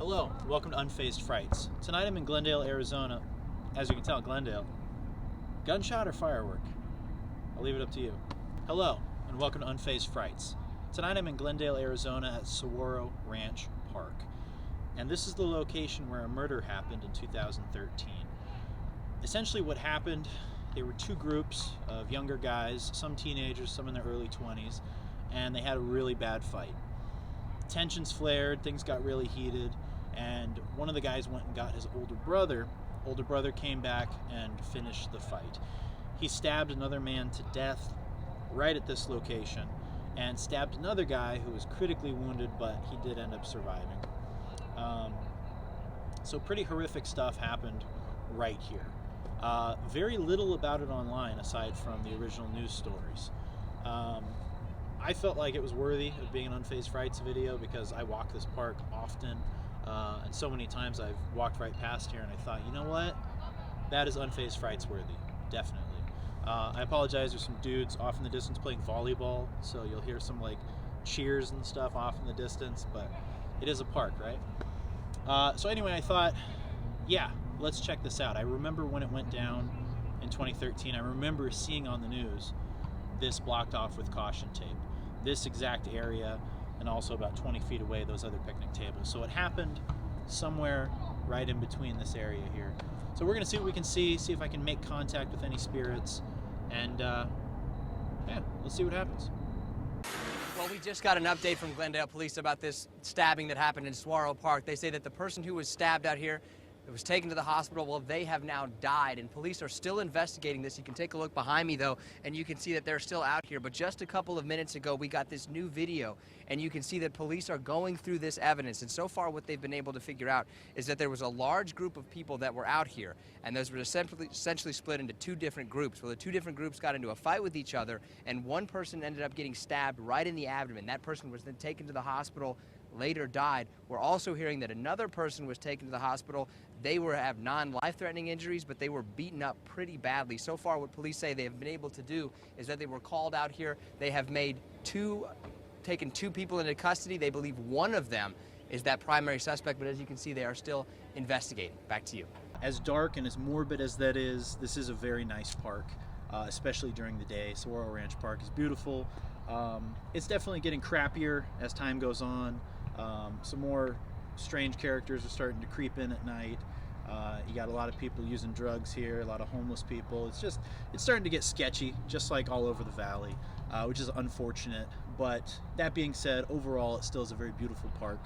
Hello, welcome to Unfazed Frights. Tonight I'm in Glendale, Arizona. As you can tell, Glendale. Gunshot or firework? I'll leave it up to you. Hello, and welcome to Unfazed Frights. Tonight I'm in Glendale, Arizona at Saguaro Ranch Park. And this is the location where a murder happened in 2013. Essentially what happened, there were two groups of younger guys, some teenagers, some in their early 20s, and they had a really bad fight. Tensions flared, things got really heated, and one of the guys went and got his older brother. Older brother came back and finished the fight. He stabbed another man to death right at this location and stabbed another guy who was critically wounded, but he did end up surviving. So pretty horrific stuff happened right here. Very little about it online aside from the original news stories. I felt like it was worthy of being an Unfazed Frights video because I walk this park often, and so many times I've walked right past here and I thought, you know what, that is Unfazed Frights worthy, definitely. I apologize, there's some dudes off in the distance playing volleyball, so you'll hear some like cheers and stuff off in the distance, but it is a park, right? So anyway, I thought, yeah, let's check this out. I remember when it went down in 2013, I remember seeing on the news this blocked off with caution tape. This exact area, and also about 20 feet away, those other picnic tables. So it happened somewhere right in between this area here. So we're gonna see what we can see if I can make contact with any spirits, and yeah, let's see what happens. Well, we just got an update from Glendale Police about this stabbing that happened in Saguaro Park. They say that the person who was stabbed out here was taken to the hospital. Well, they have now died, and police are still investigating this. You can take a look behind me, though, and you can see that they're still out here. But just a couple of minutes ago, we got this new video, and you can see that police are going through this evidence. And so far, what they've been able to figure out is that there was a large group of people that were out here, and those were essentially split into two different groups. Well, the two different groups got into a fight with each other, and one person ended up getting stabbed right in the abdomen. That person was then taken to the hospital, later died. We're also hearing that another person was taken to the hospital. They have non-life-threatening injuries, but they were beaten up pretty badly. So far, what police say they have been able to do is that they were called out here. They have taken two people into custody. They believe one of them is that primary suspect, but as you can see, they are still investigating. Back to you. As dark and as morbid as that is, this is a very nice park, especially during the day. Saguaro Ranch Park is beautiful. It's definitely getting crappier as time goes on. Some more strange characters are starting to creep in at night. You got a lot of people using drugs here, a lot of homeless people. It's starting to get sketchy, just like all over the valley, which is unfortunate. But that being said, overall it still is a very beautiful park.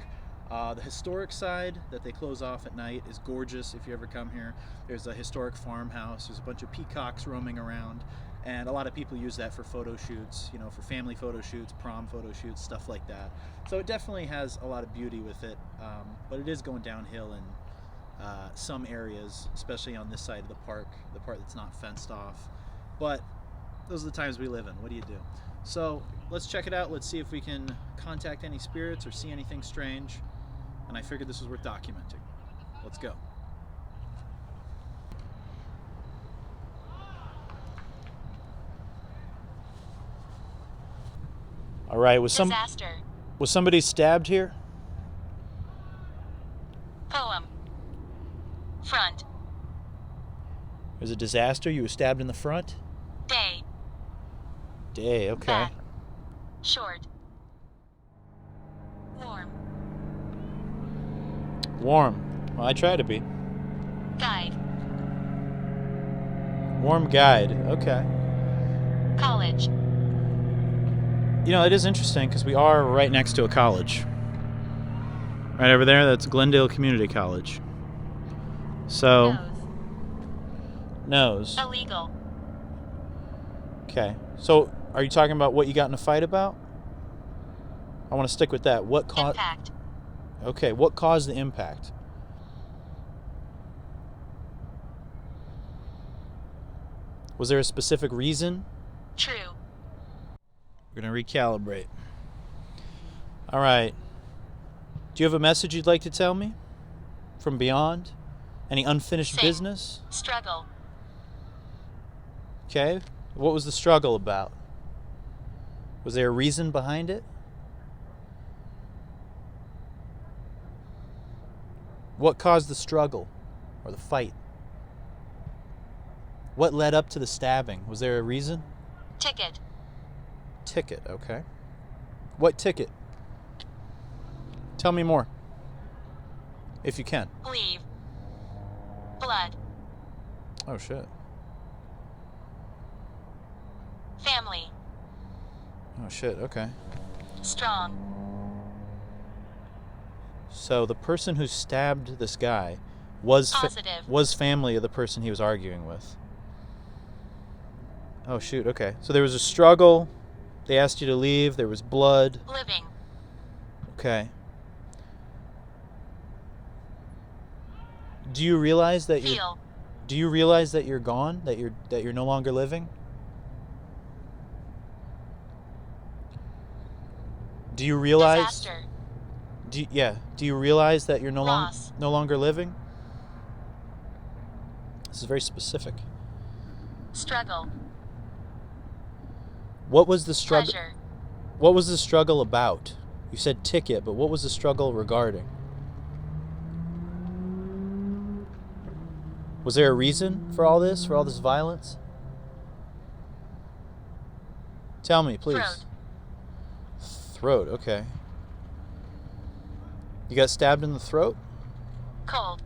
The historic side that they close off at night is gorgeous if you ever come here. There's a historic farmhouse, there's a bunch of peacocks roaming around, and a lot of people use that for photo shoots, you know, for family photo shoots, prom photo shoots, stuff like that. So it definitely has a lot of beauty with it, but it is going downhill in some areas, especially on this side of the part that's not fenced off. But those are the times we live in. What do you do? So let's check it out. Let's see if we can contact any spirits or see anything strange. And I figured this was worth documenting. Let's go. All right, was somebody stabbed here? Poem. Front. It was a disaster? You were stabbed in the front? Day, okay. Back. Short. Warm. Warm. Well, I try to be. Guide. Warm guide, okay. College. You know, it is interesting because we are right next to a college. Right over there, that's Glendale Community College. So, nose. Illegal. Okay. So, are you talking about what you got in a fight about? I want to stick with that. What caused? Impact. Okay. What caused the impact? Was there a specific reason? True. We're gonna recalibrate. All right. Do you have a message you'd like to tell me from beyond? Any unfinished business? Struggle. Okay. What was the struggle about? Was there a reason behind it? What caused the struggle or the fight? What led up to the stabbing? Was there a reason? Ticket. Ticket, okay. What ticket? Tell me more, if you can. Leave. Blood. Oh, shit. Family. Oh, shit, okay. Strong. So the person who stabbed this guy was Positive. was family of the person he was arguing with. Oh, shoot, okay. So there was a struggle. They asked you to leave. There was blood. Living. Okay. Do you realize that Feel. do you realize that you're gone? That you're no longer living? Do you realize Disaster. Do you realize that you're no Loss. longer living? This is very specific. Struggle. What was the struggle? Pleasure. What was the struggle about? You said ticket, but what was the struggle regarding? Was there a reason for all this violence? Tell me, please. Throat. Throat, okay. You got stabbed in the throat? Cold.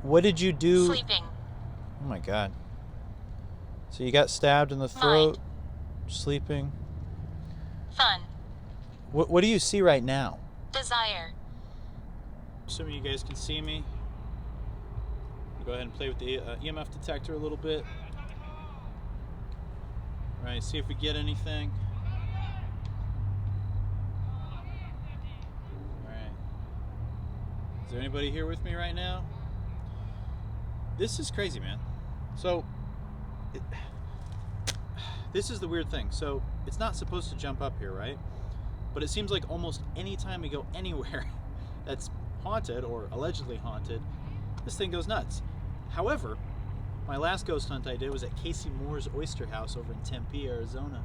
What did you do? Sleeping. Oh my God. So you got stabbed in the throat, Mind. sleeping. Fun. What do you see right now? Desire. Assuming you guys can see me. Go ahead and play with the EMF detector a little bit. All right, see if we get anything. All right. Is there anybody here with me right now? This is crazy, man. So, this is the weird thing. So, it's not supposed to jump up here, right? But it seems like almost any time we go anywhere that's haunted or allegedly haunted, this thing goes nuts. However, my last ghost hunt I did was at Casey Moore's Oyster House over in Tempe, Arizona.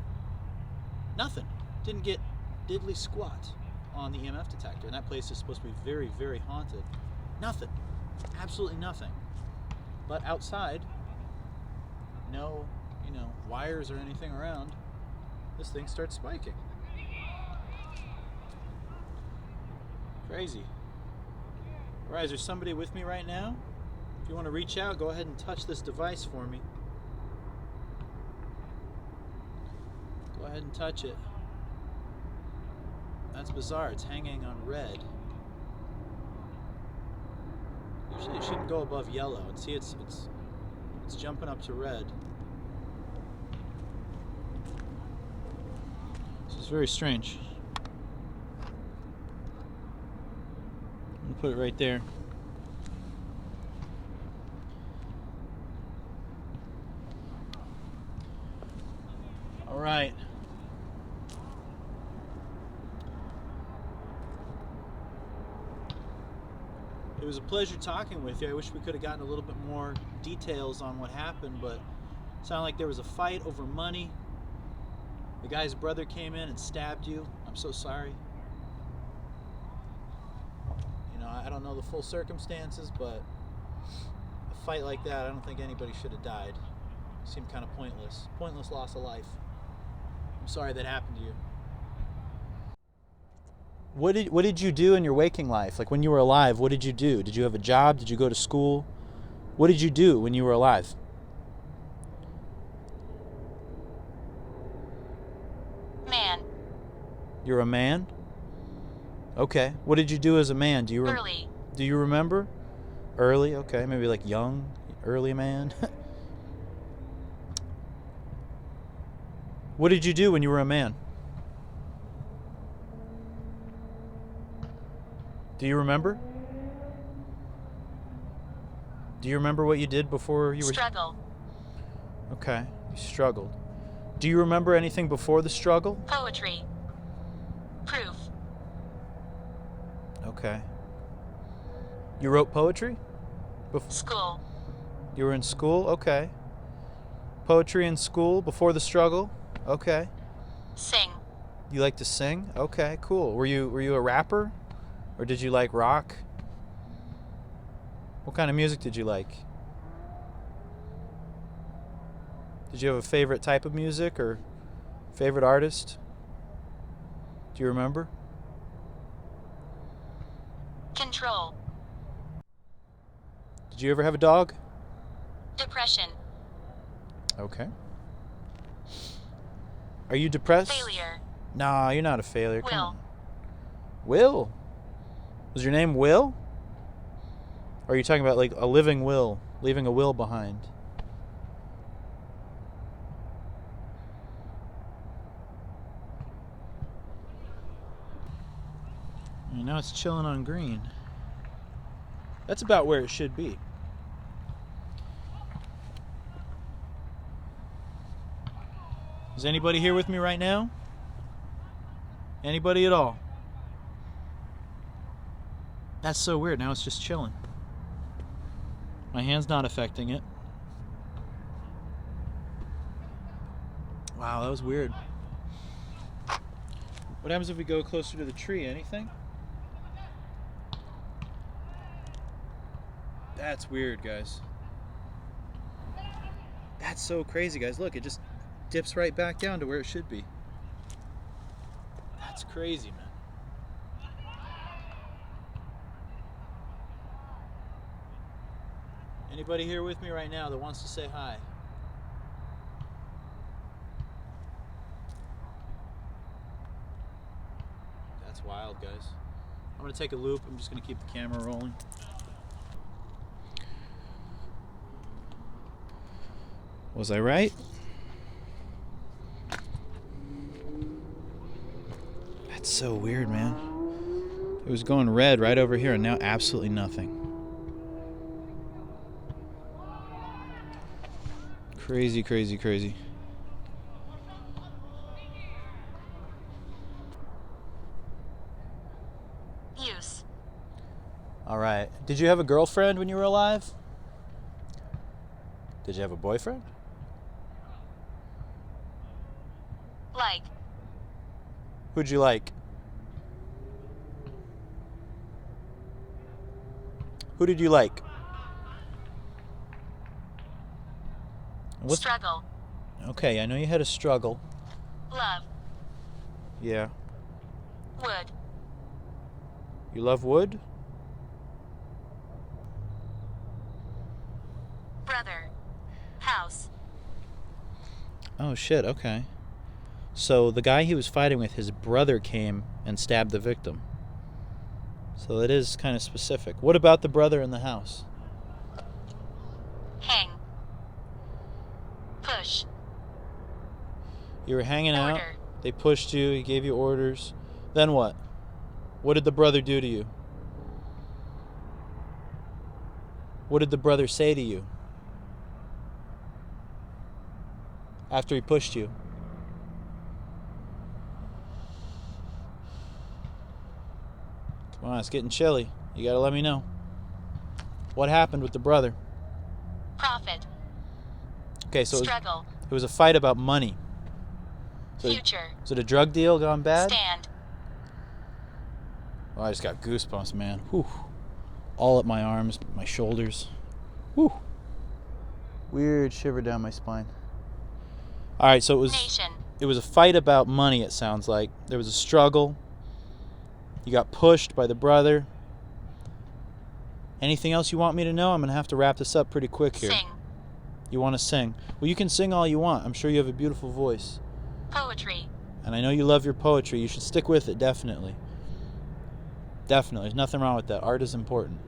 Nothing. Didn't get diddly squat on the EMF detector. And that place is supposed to be very, very haunted. Nothing. Absolutely nothing. But outside, no, wires or anything around, this thing starts spiking. Crazy. All right, is there somebody with me right now? If you want to reach out, go ahead and touch this device for me. Go ahead and touch it. That's bizarre. It's hanging on red. Usually it shouldn't go above yellow. And see, it's jumping up to red. This is very strange. I'm gonna put it right there. All right. It was a pleasure talking with you. I wish we could have gotten a little bit more details on what happened, but it sounded like there was a fight over money. The guy's brother came in and stabbed you. I'm so sorry. I don't know the full circumstances, but a fight like that, I don't think anybody should have died. It seemed kind of pointless. Pointless loss of life. I'm sorry that happened to you. What did you do in your waking life? Like when you were alive, what did you do? Did you have a job? Did you go to school? What did you do when you were alive? Man. You're a man? Okay. What did you do as a man? Early. Do you remember? Early, okay. Maybe like young, early man. What did you do when you were a man? Do you remember? Do you remember what you did before you were... Struggle. Okay, you struggled. Do you remember anything before the struggle? Poetry. Proof. Okay. You wrote poetry? School. You were in school? Okay. Poetry in school before the struggle? Okay. Sing. You like to sing? Okay, cool. Were you a rapper? Or did you like rock? What kind of music did you like? Did you have a favorite type of music or favorite artist? Do you remember? Control. Did you ever have a dog? Depression. Okay. Are you depressed? Failure. Nah, you're not a failure. Come Will. on. Will? Was your name Will? Or are you talking about like a living will, leaving a will behind? And now it's chilling on green. That's about where it should be. Is anybody here with me right now? Anybody at all? That's so weird. Now it's just chilling. My hand's not affecting it. Wow, that was weird. What happens if we go closer to the tree? Anything? That's weird, guys. That's so crazy, guys. Look, it just dips right back down to where it should be. That's crazy, man. Anybody here with me right now that wants to say hi? That's wild, guys. I'm gonna take a loop. I'm just gonna keep the camera rolling. Was I right? That's so weird, man. It was going red right over here and now absolutely nothing. Crazy, crazy, crazy. Use. All right. Did you have a girlfriend when you were alive? Did you have a boyfriend? Like. Who'd you like? Who did you like? What? Struggle. Okay, I know you had a struggle. Love. Yeah. Wood. You love wood? Brother. House. Oh shit, okay. So the guy he was fighting with, his brother came and stabbed the victim. So that is kind of specific. What about the brother in the house? Hang. Push. You were hanging out, Order. they pushed you, he gave you orders. Then what? What did the brother do to you? What did the brother say to you after he pushed you? Come on, it's getting chilly. You gotta let me know. What happened with the brother? Profit. Okay, so Struggle. it was a fight about money. So Future. is it a drug deal gone bad? Stand. Oh, I just got goosebumps, man. Whew. All up my arms, my shoulders. Whew. Weird shiver down my spine. All right, so Nation. it was a fight about money, it sounds like. There was a struggle. You got pushed by the brother. Anything else you want me to know? I'm going to have to wrap this up pretty quick here. Sing. You want to sing? Well, you can sing all you want. I'm sure you have a beautiful voice. Poetry. And I know you love your poetry. You should stick with it, definitely. Definitely. There's nothing wrong with that. Art is important.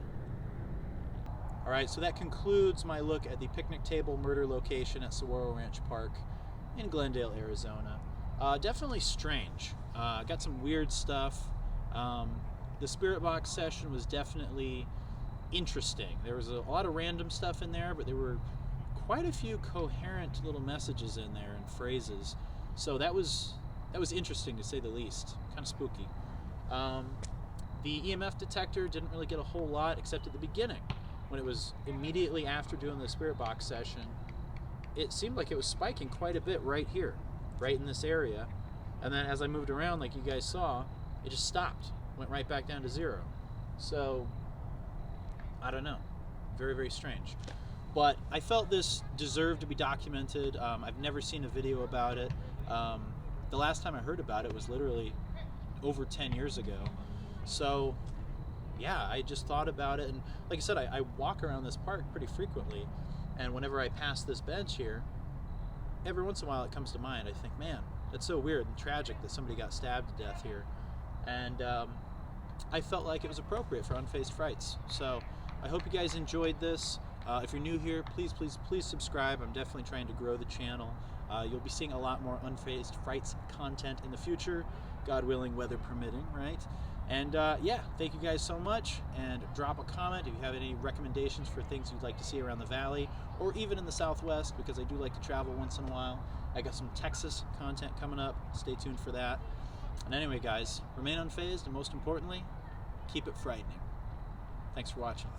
All right, so that concludes my look at the picnic table murder location at Saguaro Ranch Park in Glendale, Arizona. Definitely strange. Got some weird stuff. The spirit box session was definitely interesting. There was a lot of random stuff in there, but there were quite a few coherent little messages in there and phrases. So that was interesting, to say the least. Kind of spooky. The EMF detector didn't really get a whole lot, except at the beginning, when it was immediately after doing the spirit box session. It seemed like it was spiking quite a bit right here, right in this area. And then as I moved around, like you guys saw, it just stopped, went right back down to 0. So, I don't know. Very, very strange. But I felt this deserved to be documented. I've never seen a video about it. The last time I heard about it was literally over 10 years ago. So, yeah, I just thought about it. And like I said, I walk around this park pretty frequently. And whenever I pass this bench here, every once in a while it comes to mind. I think, man, that's so weird and tragic that somebody got stabbed to death here. And I felt like it was appropriate for Unfazed Frights. So I hope you guys enjoyed this. If you're new here, please subscribe. I'm definitely trying to grow the channel. You'll be seeing a lot more Unfazed Frights content in the future, God willing, weather permitting, right? And yeah, thank you guys so much, and drop a comment if you have any recommendations for things you'd like to see around the valley, or even in the Southwest, because I do like to travel once in a while. I got some Texas content coming up. Stay tuned for that. And anyway, guys, remain unfazed, and most importantly, keep it frightening. Thanks for watching.